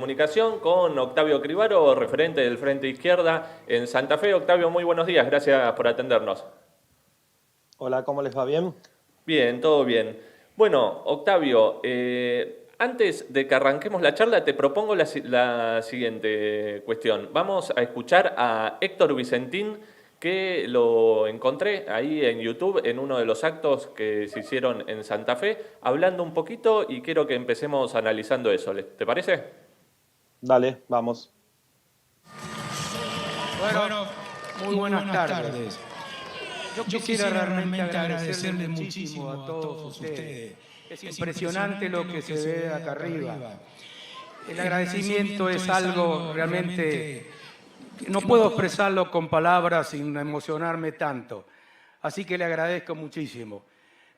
Comunicación con Octavio Cribaro, referente del Frente Izquierda en Santa Fe. Octavio, muy buenos días, gracias por atendernos. Hola, ¿cómo les va? ¿Bien? Bien, todo bien. Bueno, Octavio, antes de que arranquemos la charla, te propongo la siguiente cuestión. Vamos a escuchar a Héctor Vicentín, que lo encontré ahí en YouTube en uno de los actos que se hicieron en Santa Fe, hablando un poquito y quiero que empecemos analizando eso. ¿Te parece? Dale, vamos. Bueno, muy buenas tardes. Yo quisiera realmente agradecerle muchísimo a todos ustedes. Es impresionante lo que se ve acá arriba. El agradecimiento es algo realmente que no puedo expresarlo con palabras sin emocionarme tanto. Así que le agradezco muchísimo.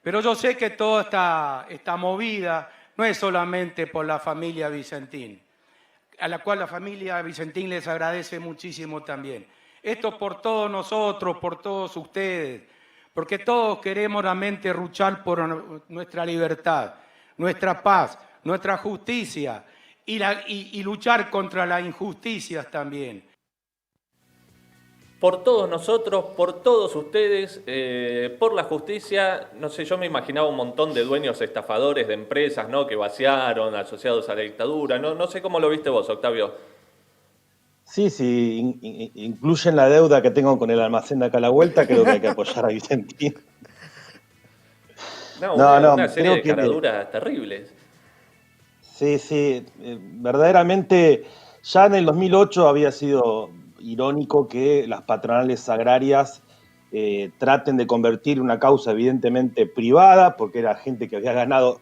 Pero yo sé que toda esta movida no es solamente por la familia Vicentín, a la cual la familia Vicentín les agradece muchísimo también. Esto por todos nosotros, por todos ustedes, porque todos queremos realmente luchar por nuestra libertad, nuestra paz, nuestra justicia y luchar contra las injusticias también. Por todos nosotros, por todos ustedes, por la justicia. No sé, yo me imaginaba un montón de dueños estafadores de empresas, ¿no? Que vaciaron, asociados a la dictadura. No sé cómo lo viste vos, Octavio. Sí, sí, incluyen la deuda que tengo con el almacén de acá a la vuelta, creo que hay que apoyar a Vicentín. No, No, una no, serie creo de que caraduras terribles. sí, sí, verdaderamente ya en el 2008 había sido irónico que las patronales agrarias traten de convertir una causa evidentemente privada, porque era gente que había ganado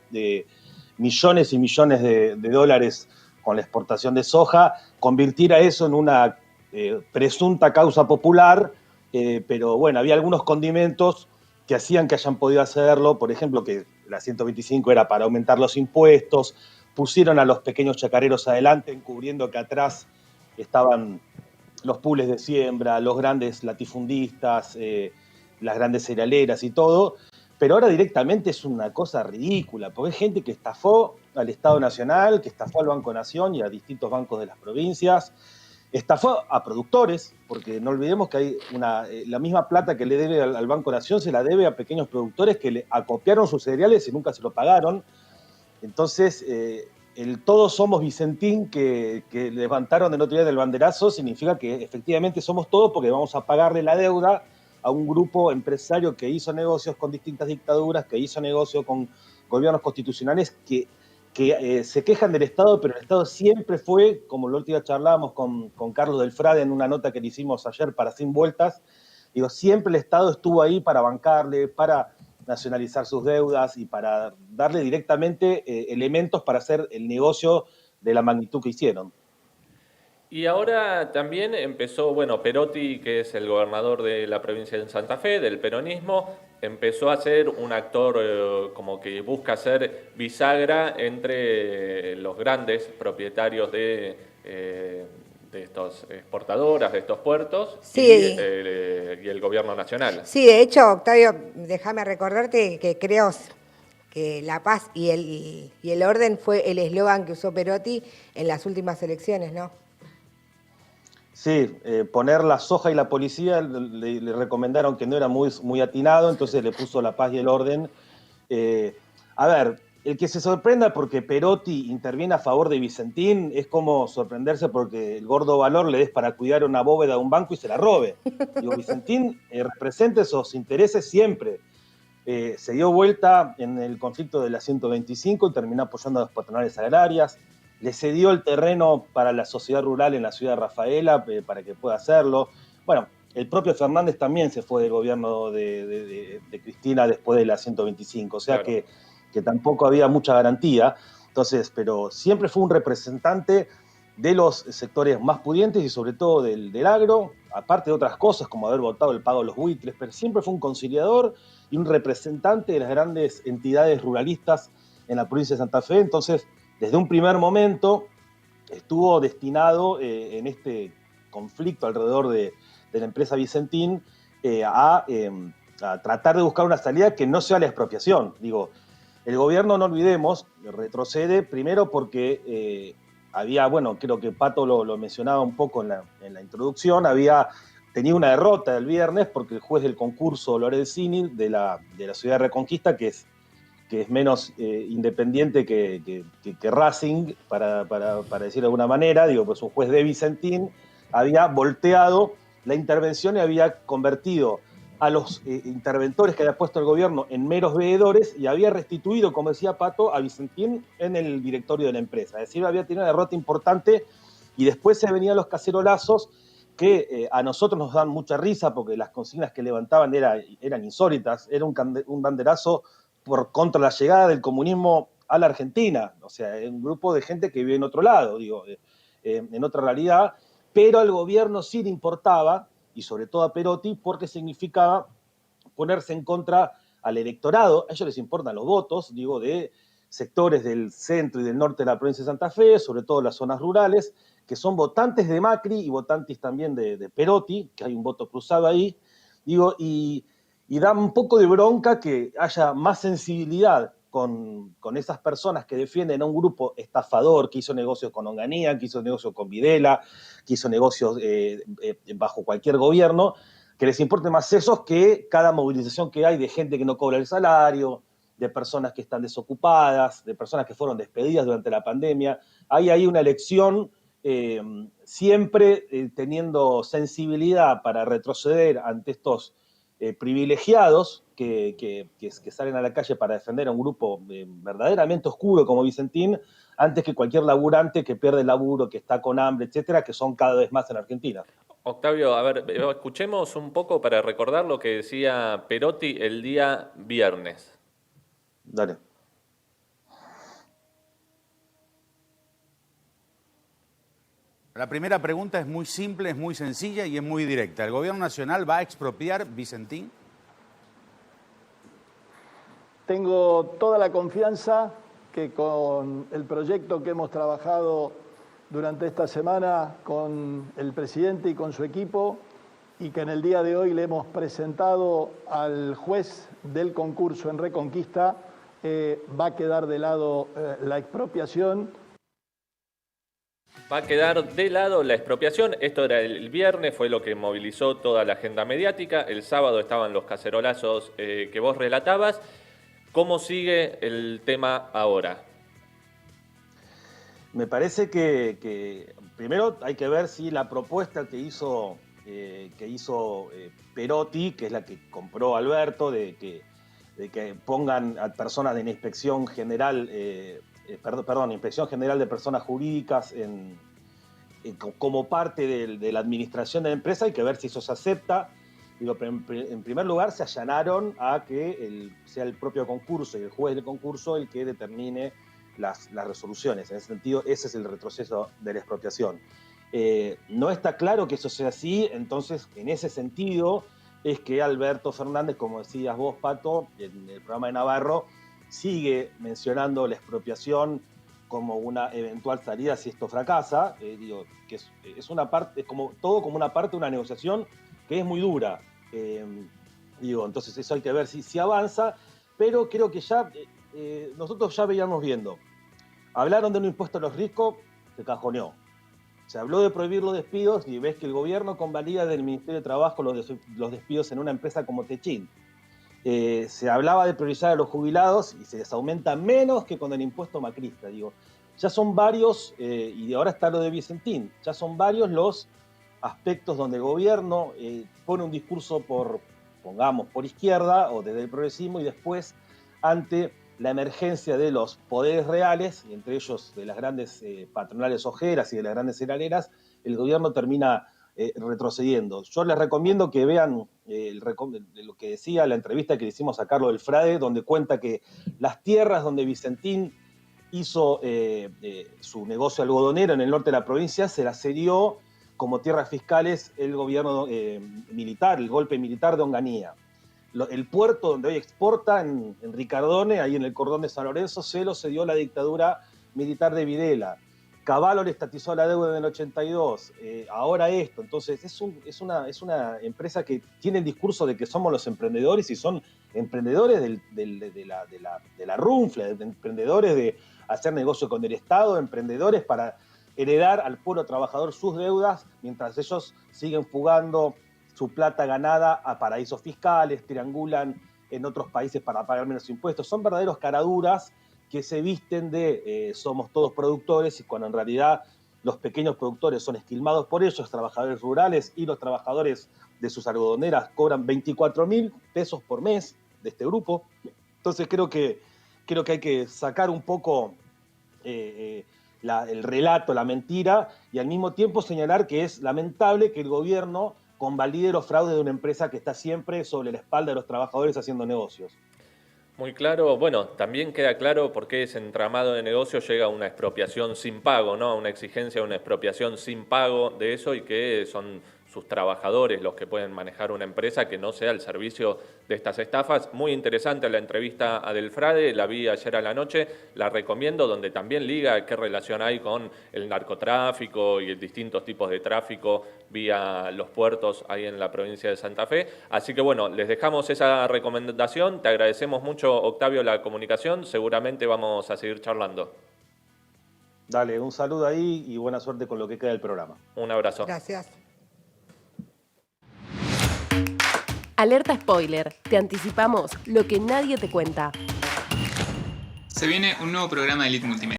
millones y millones de dólares con la exportación de soja, convirtiera eso en una presunta causa popular, pero bueno, había algunos condimentos que hacían que hayan podido hacerlo, por ejemplo, que la 125 era para aumentar los impuestos, pusieron a los pequeños chacareros adelante, encubriendo que atrás estaban los pools de siembra, los grandes latifundistas, las grandes cerealeras y todo, pero ahora directamente es una cosa ridícula, porque hay gente que estafó al Estado Nacional, que estafó al Banco Nación y a distintos bancos de las provincias, estafó a productores, porque no olvidemos que hay la misma plata que le debe al Banco Nación se la debe a pequeños productores que le acopiaron sus cereales y nunca se lo pagaron. Entonces, el todos somos Vicentín que levantaron el otro día del banderazo significa que efectivamente somos todos porque vamos a pagarle la deuda a un grupo empresario que hizo negocios con distintas dictaduras, que hizo negocios con gobiernos constitucionales que se quejan del Estado, pero el Estado siempre fue, como el otro día charlábamos con Carlos Delfrade en una nota que le hicimos ayer para Sin Vueltas, digo, siempre el Estado estuvo ahí para bancarle, para nacionalizar sus deudas y para darle directamente elementos para hacer el negocio de la magnitud que hicieron. Y ahora también empezó, bueno, Perotti, que es el gobernador de la provincia de Santa Fe, del peronismo, empezó a ser un actor como que busca ser bisagra entre los grandes propietarios de estas exportadoras, de estos puertos, Sí, y el gobierno nacional. sí, de hecho, Octavio, déjame recordarte que creo que la paz y el orden fue el eslogan que usó Perotti en las últimas elecciones, ¿no? Sí, poner la soja y la policía le recomendaron que no era muy atinado, entonces le puso la paz y el orden. A ver, el que se sorprenda porque Perotti interviene a favor de Vicentín es como sorprenderse porque el gordo Valor le des para cuidar una bóveda de un banco y se la robe. Digo, Vicentín representa esos intereses siempre. Se dio vuelta en el conflicto de la 125 y terminó apoyando a las patronales agrarias. Le cedió el terreno para la sociedad rural en la ciudad de Rafaela para que pueda hacerlo. Bueno, el propio Fernández también se fue del gobierno de Cristina después de la 125, o sea Claro. que tampoco había mucha garantía. Entonces, pero siempre fue un representante de los sectores más pudientes y sobre todo del agro, aparte de otras cosas como haber votado el pago de los buitres, pero siempre fue un conciliador y un representante de las grandes entidades ruralistas en la provincia de Santa Fe. Entonces, desde un primer momento estuvo destinado en este conflicto alrededor de la empresa Vicentín a tratar de buscar una salida que no sea la expropiación. Digo, el gobierno, no olvidemos, retrocede primero porque había, bueno, creo que Pato lo mencionaba un poco en la introducción, había tenido una derrota el viernes porque el juez del concurso Lorenzini de la ciudad de Reconquista, que es menos independiente que Racing, para decirlo de alguna manera, digo, pues un juez de Vicentín había volteado la intervención y había convertido a los interventores que había puesto el gobierno en meros veedores y había restituido, como decía Pato, a Vicentín en el directorio de la empresa. Es decir, había tenido una derrota importante y después se venían los cacerolazos que a nosotros nos dan mucha risa porque las consignas que levantaban eran insólitas, era un banderazo contra la llegada del comunismo a la Argentina, o sea, un grupo de gente que vive en otro lado, digo, en otra realidad, pero al gobierno sí le importaba, y sobre todo a Perotti, porque significaba ponerse en contra al electorado. A ellos les importan los votos, digo, de sectores del centro y del norte de la provincia de Santa Fe, sobre todo las zonas rurales, que son votantes de Macri y votantes también de Perotti, que hay un voto cruzado ahí, digo, y da un poco de bronca que haya más sensibilidad con esas personas que defienden a un grupo estafador que hizo negocios con Onganía, que hizo negocios con Videla, que hizo negocios bajo cualquier gobierno, que les importe más esos que cada movilización que hay de gente que no cobra el salario, de personas que están desocupadas, de personas que fueron despedidas durante la pandemia. Hay ahí una elección siempre teniendo sensibilidad para retroceder ante estos privilegiados que salen a la calle para defender a un grupo verdaderamente oscuro como Vicentín, antes que cualquier laburante que pierde el laburo, que está con hambre, etcétera, que son cada vez más en Argentina. Octavio, a ver, escuchemos un poco para recordar lo que decía Perotti el día viernes. Dale. La primera pregunta es muy simple, es muy sencilla y es muy directa. ¿El gobierno nacional va a expropiar Vicentín? Tengo toda la confianza que con el proyecto que hemos trabajado durante esta semana con el presidente y con su equipo y que en el día de hoy le hemos presentado al juez del concurso en Reconquista, va a quedar de lado la expropiación. Va a quedar de lado la expropiación. Esto era el viernes, fue lo que movilizó toda la agenda mediática. El sábado estaban los cacerolazos que vos relatabas. ¿Cómo sigue el tema ahora? Me parece que primero hay que ver si la propuesta que hizo Perotti, que es la que compró Alberto, de que pongan a personas de la Inspección General, Inspección General de Personas Jurídicas como parte de la administración de la empresa, hay que ver si eso se acepta. Digo, en primer lugar, se allanaron a que sea el propio concurso y el juez del concurso el que determine las resoluciones. En ese sentido, ese es el retroceso de la expropiación. No está claro que eso sea así, entonces, en ese sentido, es que Alberto Fernández, como decías vos, Pato, en el programa de Navarro, sigue mencionando la expropiación como una eventual salida si esto fracasa. Digo, que es una parte, es como todo como una parte de una negociación que es muy dura. Entonces eso hay que ver si avanza, pero creo que ya nosotros ya veíamos viendo. Hablaron de un impuesto a los ricos, se cajoneó. Se habló de prohibir los despidos y ves que el gobierno convalida del Ministerio de Trabajo los despidos en una empresa como Techint. Se hablaba de priorizar a los jubilados y se les aumenta menos que con el impuesto macrista. Digo, ya son varios, y ahora está lo de Vicentín, ya son varios los aspectos donde el gobierno pone un discurso por izquierda o desde el progresismo y después ante la emergencia de los poderes reales, y entre ellos de las grandes patronales ojeras y de las grandes cerealeras, el gobierno termina retrocediendo. Yo les recomiendo que vean lo que decía la entrevista que le hicimos a Carlos del Frade, donde cuenta que las tierras donde Vicentín hizo su negocio algodonero en el norte de la provincia se las cedió como tierras fiscales el gobierno militar, el golpe militar de Onganía. El puerto donde hoy exporta, en Ricardone, ahí en el cordón de San Lorenzo, se lo cedió la dictadura militar de Videla. Cavallo le estatizó la deuda en el 82, ahora esto. Entonces es una empresa que tiene el discurso de que somos los emprendedores y son emprendedores de la runfla, emprendedores de hacer negocio con el Estado, emprendedores para heredar al pueblo trabajador sus deudas mientras ellos siguen fugando su plata ganada a paraísos fiscales, triangulan en otros países para pagar menos impuestos. Son verdaderos caraduras que se visten de somos todos productores, y cuando en realidad los pequeños productores son esquilmados por ellos, los trabajadores rurales y los trabajadores de sus algodoneras cobran 24.000 pesos por mes de este grupo. Entonces creo que hay que sacar un poco el relato, la mentira, y al mismo tiempo señalar que es lamentable que el gobierno convalide los fraudes de una empresa que está siempre sobre la espalda de los trabajadores haciendo negocios. Muy claro. Bueno, también queda claro por qué ese entramado de negocio llega a una expropiación sin pago, ¿no? Una exigencia de una expropiación sin pago de eso, y que son sus trabajadores los que pueden manejar una empresa que no sea al servicio de estas estafas. Muy interesante la entrevista a Delfrade, la vi ayer a la noche, la recomiendo, donde también liga qué relación hay con el narcotráfico y distintos tipos de tráfico vía los puertos ahí en la provincia de Santa Fe. Así que bueno, les dejamos esa recomendación. Te agradecemos mucho, Octavio, la comunicación. Seguramente vamos a seguir charlando. Dale, un saludo ahí y buena suerte con lo que queda del programa. Un abrazo. Gracias. Alerta spoiler, te anticipamos lo que nadie te cuenta. Se viene un nuevo programa de Elite Multimedia.